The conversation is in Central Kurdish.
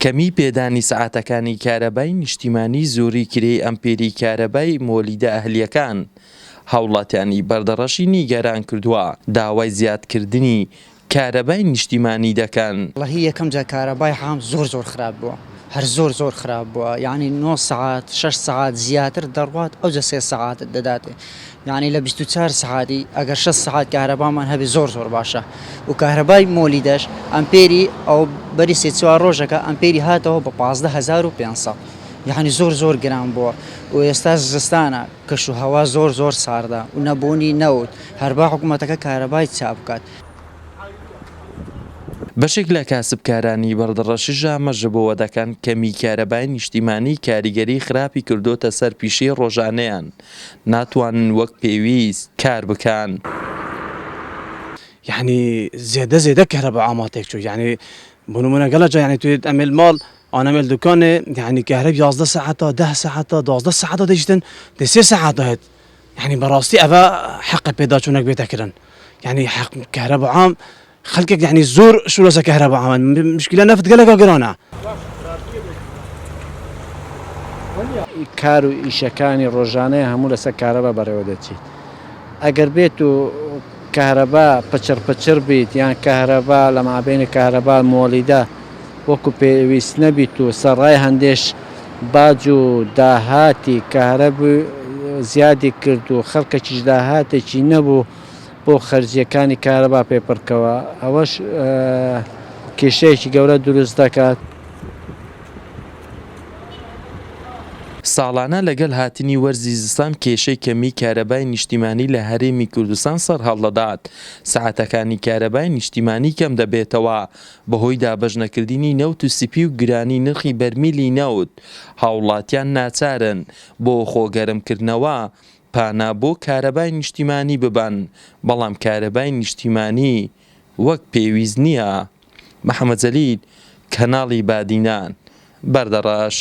کەمی پێدانی سەعاتەکانی کارەبای نیشتیمانی زۆری کرێی ئەمپێری کارەبای مۆلیدە ئەهلیەکان هاوڵاتیانی بەردەڕەشی نیگەران کردووە داوای زیادکردنی کارەبای نیشتیمانی دەکەن. والله یەکەم جا کارەبای حام زۆر خراپ بووە، هەر زۆر خراپ بووە، یعنی 9 سعات 6 سعات زیاتر دەڕوات ئەوجا 3 سعات دەداتێ، یعنی لە 24 سعاتی ئەگەر 6 سعات کارەبامان هەبێ زۆر باشە و کارەبای مۆلیدەش ئەمپێری ئەو بەری سێ چوار ڕۆژەکە ئەمپێری هاتەوە بە 15500 یعنی زۆر گران بووە و ئێستا زستانە کەش و هەوا زۆر ساردا و نەبوونی نەوت هەربا حکوومەتەکە کارەبای چاپ بکات. بەشێک لە کاسبکارانی بەردەڕەشیش ئاماژەبەوە دەکەن کەمی کارەبای نیشتیمانی کاریگەری خراپی کردوتە سەر پیشەی ڕۆژانەیان ناتوانن وەک پێویست کار بکەن. يعني زيادة كهرباء عاماتك شو يعني بنمونا قلجة يعني تريد أمل مال أنا أمل دكانة يعني كهرباء 11 ساعة 10 ساعة 12 ساعة ديجتن 3 ساعات هاد يعني براستي أبا حق بيداتشونك بيتكرن يعني حق كهرباء عام خلقك يعني زور شو لسه كهرباء عام مشكلة نفط قلقة قرانا کار و ئیشەکانی ڕۆژانەیە هەموو لەسەر کارەبا بەڕێوە دەچێت ئەگەر بێت و کارەبا پچر بیت یان کارەبا لە مابینی کارەبا مۆلیدە وەکو پێویست نەبیت و سەرڕای هەندێش باج و داهاتی کارەبوو زیادی کرد و خەڵکەکیش داهاتێکی نەبوو بۆ خەرجیەکانی کارەبا پێپڕکەوە ئەوەش کێشەیەکی گەورە دروست دەکات. ساڵانە لەگەڵ هاتنی وەرزی زستان کێشەی کەمی کارەبای نیشتیمانی لە هەرێمی کوردستان سەرهەڵدەدات. سەعاتەکانی کارەبای نیشتیمانی کەم دەبێتەوە بەهۆی دابەژنەکردنی نەوت و سپی و گرانی نرخی بەرمیلی نەوت. هاوڵاتیان ناچارن بۆ خۆگەرمکردنەوە پانا بۆ کارەبای نیشتیمانی ببەن، بەڵام کارەبای نیشتیمانی وەک پێویست نییە. محەممەد جەلیل، کەناڵی بادینان، بەردەڕەش.